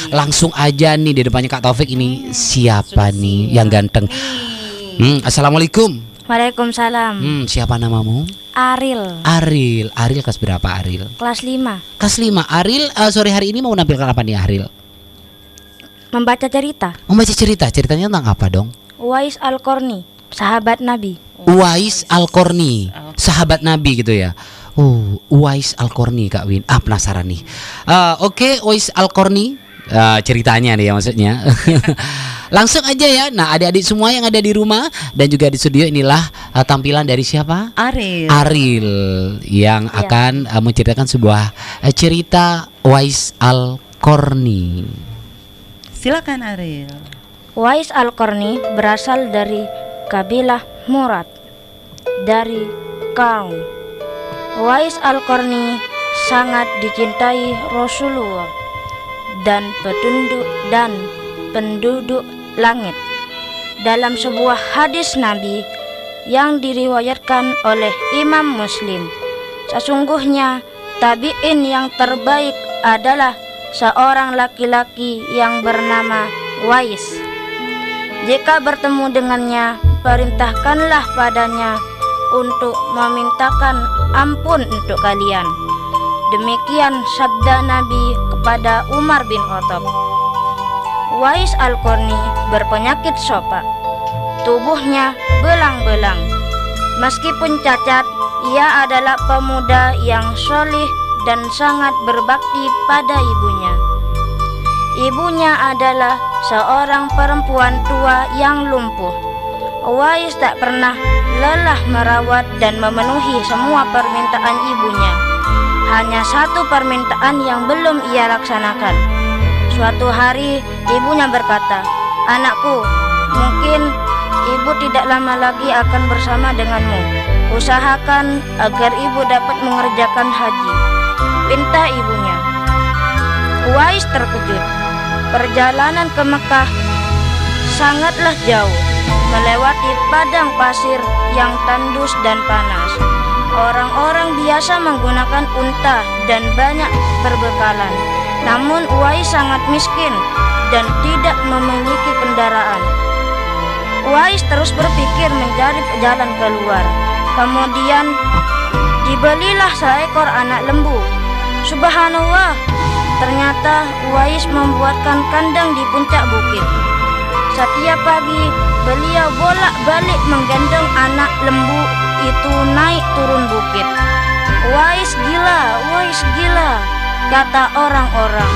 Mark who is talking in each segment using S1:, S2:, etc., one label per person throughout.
S1: Langsung aja nih di depannya Kak Taufik ini siapa nih yang ganteng? Assalamualaikum.
S2: Waalaikumsalam.
S1: Siapa namamu?
S2: Aril.
S1: Aril kelas berapa Aril?
S2: Kelas 5.
S1: Kelas 5. Aril sore hari ini mau nampilkan apa nih Aril?
S2: Membaca cerita.
S1: Membaca cerita. Ceritanya tentang apa dong?
S2: Uwais Al-Qarni, sahabat Nabi.
S1: Uwais Al-Qarni, sahabat Nabi gitu ya. Uwais Al-Qarni Kak Win. Penasaran nih. Oke, Uwais Al-Qarni. Ceritanya nih ya maksudnya. Langsung aja ya. Nah, adik-adik semua yang ada di rumah dan juga di studio, inilah tampilan dari siapa? Aril yang akan menceritakan sebuah cerita Uwais Al-Qarni.
S3: Silakan Aril.
S2: Uwais Al-Qarni berasal dari kabilah Murad dari Kaum. Uwais Al-Qarni sangat dicintai Rasulullah dan penduduk langit. Dalam sebuah hadis Nabi yang diriwayatkan oleh Imam Muslim, sesungguhnya tabi'in yang terbaik adalah seorang laki-laki yang bernama Uwais. Jika bertemu dengannya, perintahkanlah padanya untuk memintakan ampun untuk kalian. Demikian sabda Nabi kepada Umar bin Khattab. Uwais Al-Qarni berpenyakit sopak. Tubuhnya belang-belang. Meskipun cacat, ia adalah pemuda yang solih dan sangat berbakti pada ibunya. Ibunya adalah seorang perempuan tua yang lumpuh. Uwais tak pernah lelah merawat dan memenuhi semua permintaan ibunya. Hanya satu permintaan yang belum ia laksanakan. Suatu hari ibunya berkata, "Anakku, mungkin ibu tidak lama lagi akan bersama denganmu. Usahakan agar ibu dapat mengerjakan haji," pinta ibunya. Uwais terkejut. Perjalanan ke Mekah sangatlah jauh, melewati padang pasir yang tandus dan panas. Orang-orang biasa menggunakan unta dan banyak berbekalan. Namun Uwais sangat miskin dan tidak memiliki kendaraan. Uwais terus berpikir mencari jalan keluar. Kemudian dibelilah seekor anak lembu. Subhanallah, ternyata Uwais membuatkan kandang di puncak bukit. Setiap pagi beliau bolak-balik menggendong anak lembu itu naik turun bukit. Uwais gila, kata orang-orang.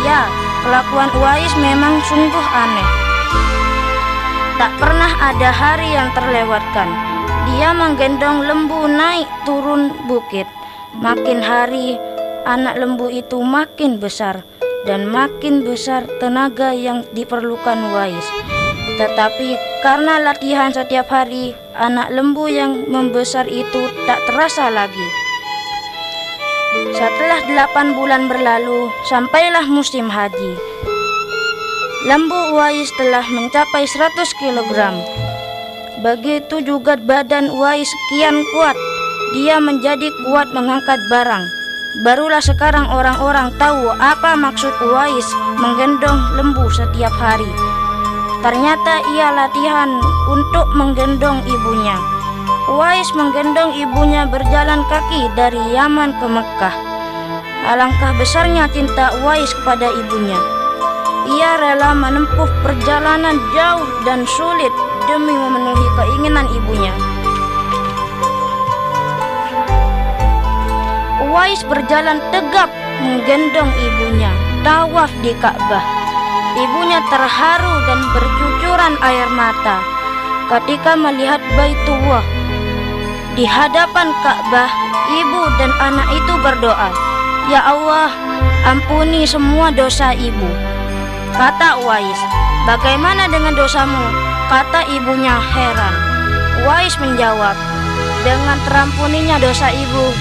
S2: Ya, kelakuan Uwais memang sungguh aneh. Tak pernah ada hari yang terlewatkan. Dia menggendong lembu naik turun bukit. Makin hari, anak lembu itu makin besar dan makin besar tenaga yang diperlukan Uwais. Tetapi karena latihan setiap hari, anak lembu yang membesar itu tak terasa lagi. Setelah 8 bulan berlalu, sampailah musim haji. Lembu Uwais telah mencapai 100 kg. Begitu juga badan Uwais kian kuat. Dia menjadi kuat mengangkat barang. Barulah sekarang orang-orang tahu apa maksud Uwais menggendong lembu setiap hari. Ternyata ia latihan untuk menggendong ibunya. Uwais menggendong ibunya berjalan kaki dari Yaman ke Mekah. Alangkah besarnya cinta Uwais kepada ibunya. Ia rela menempuh perjalanan jauh dan sulit demi memenuhi keinginan ibunya. Uwais berjalan tegap menggendong ibunya, tawaf di Ka'bah. Ibunya terharu dan bercucuran air mata ketika melihat Baitullah. Di hadapan Ka'bah, ibu dan anak itu berdoa, "Ya Allah, ampuni semua dosa ibu." Kata Uwais, "Bagaimana dengan dosamu?" Kata ibunya heran. Uwais menjawab, "Dengan terampuninya dosa ibu,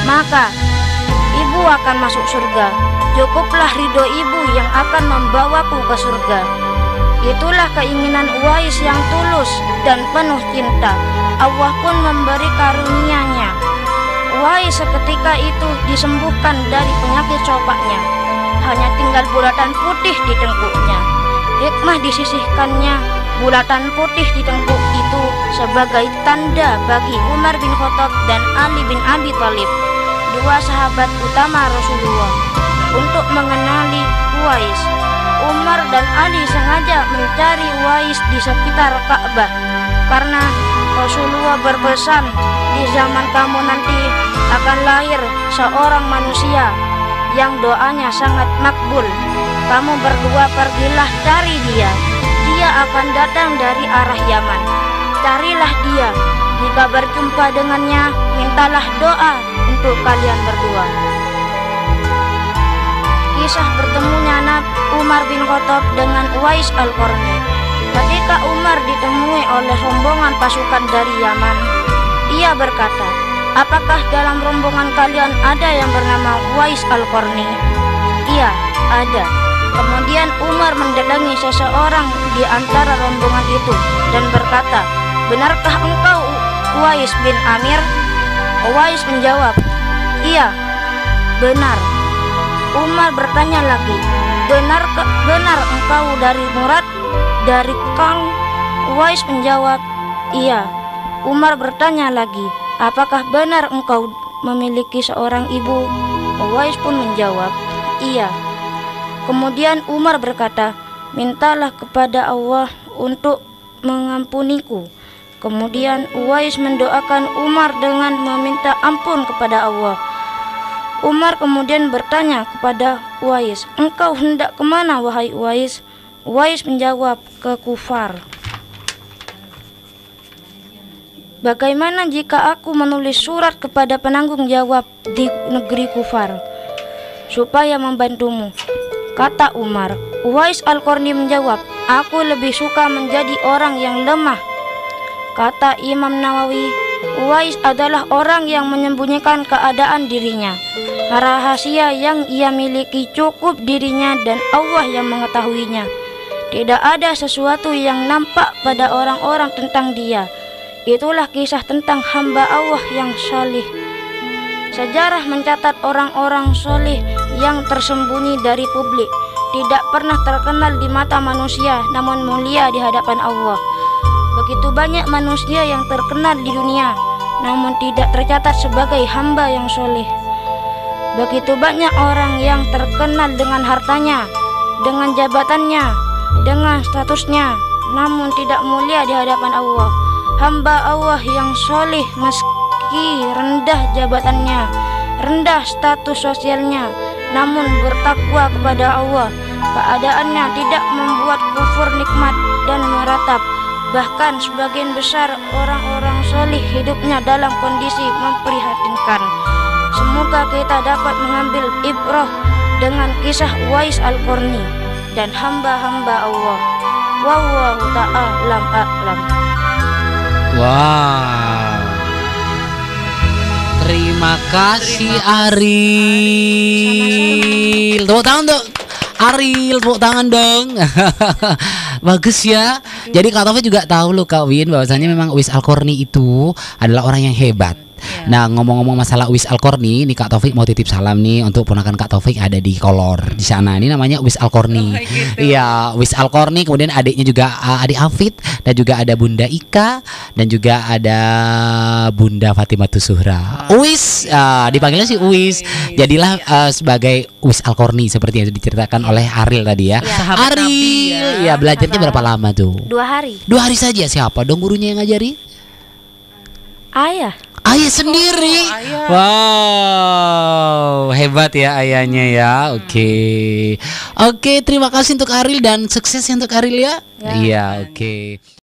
S2: maka ibu akan masuk surga. Cukuplah ridho ibu yang akan membawaku ke surga." Itulah keinginan Uwais yang tulus dan penuh cinta. Allah pun memberi karunia-Nya. Uwais seketika itu disembuhkan dari penyakit sopaknya. hanya tinggal bulatan putih di tengkuknya. Hikmah disisihkannya bulatan putih di tengkuk itu sebagai tanda bagi Umar bin Khattab dan Ali bin Abi Thalib, dua sahabat utama Rasulullah, untuk mengenali Uwais. Umar dan Ali sengaja mencari Uwais di sekitar Ka'bah karena Rasulullah berpesan, di zaman kamu nanti akan lahir seorang manusia yang doanya sangat makbul. Kamu berdua pergilah cari dia. Dia akan datang dari arah Yaman. Carilah dia. Jika berjumpa dengannya, mintalah doa untuk kalian berdua. Kisah bertemunya Umar bin Khattab dengan Uwais Al-Qarni. Ketika Umar ditemui oleh rombongan pasukan dari Yaman, ia berkata, "Apakah dalam rombongan kalian ada yang bernama Uwais Al-Qarni?" "Iya, ada." Kemudian Umar mendatangi seseorang di antara rombongan itu dan berkata, "Benarkah engkau Uwais bin Amir?" Uwais menjawab, "Iya, benar." Umar bertanya lagi, benar engkau dari Murad, dari Kang?" Uwais menjawab, "Iya." Umar bertanya lagi, "Apakah benar engkau memiliki seorang ibu?" Uwais pun menjawab, "Iya." Kemudian Umar berkata, "Mintalah kepada Allah untuk mengampuniku." Kemudian Uwais mendoakan Umar dengan meminta ampun kepada Allah. Umar kemudian bertanya kepada Uwais, "Engkau hendak kemana, wahai Uwais?" Uwais menjawab, "Ke Kufar." "Bagaimana jika aku menulis surat kepada penanggung jawab di negeri Kufar supaya membantumu?" kata Umar. Uwais Al-Qarni menjawab, "Aku lebih suka menjadi orang yang lemah." Kata Imam Nawawi, Uwais adalah orang yang menyembunyikan keadaan dirinya. Rahasia yang ia miliki cukup dirinya dan Allah yang mengetahuinya. Tidak ada sesuatu yang nampak pada orang-orang tentang dia. Itulah kisah tentang hamba Allah yang salih. Sejarah mencatat orang-orang soleh yang tersembunyi dari publik, tidak pernah terkenal di mata manusia, namun mulia di hadapan Allah. Begitu banyak manusia yang terkenal di dunia, namun tidak tercatat sebagai hamba yang soleh. Begitu banyak orang yang terkenal dengan hartanya, dengan jabatannya, dengan statusnya, namun tidak mulia di hadapan Allah. Hamba Allah yang soleh meski rendah jabatannya, rendah status sosialnya, namun bertakwa kepada Allah, keadaannya tidak membuat kufur nikmat dan meratap. Bahkan sebagian besar orang-orang soleh hidupnya dalam kondisi memprihatinkan. Semoga kita dapat mengambil ibrah dengan kisah Uwais Al-Qarni dan hamba-hamba Allah. Wallahu ta'ala a'lam.
S1: Wow. Terima kasih Ariel. Tepuk tangan dong. Ariel, tepuk tangan dong. Bagus ya. Jadi Kak Taufik juga tahu loh Kak Win, bahwasanya memang Uwais Al-Qarni itu adalah orang yang hebat. Nah, ngomong-ngomong masalah Uwais Al-Qarni, nih Kak Taufik mau titip salam nih untuk ponakan Kak Taufik ada di Kolor di sana. Ini namanya Uwais Al-Qarni. Iya, Uwais Al-Qarni. Kemudian adiknya juga adik Hafid, dan juga ada Bunda Ika, dan juga ada Bunda Fatimatus Zuhra. Uwais, dipanggilnya sih Uwais. Jadilah sebagai Uwais Al-Qarni seperti yang diceritakan oleh Ariel tadi ya. Ariel, ya belajarnya berapa lama tuh?
S2: 2 hari.
S1: 2 hari saja. Siapa dong gurunya yang ngajari?
S2: Ayah.
S1: Ayah sendiri. Wow, hebat ya ayahnya ya. Oke, terima kasih untuk Ariel dan sukses untuk Ariel ya. Iya, oke.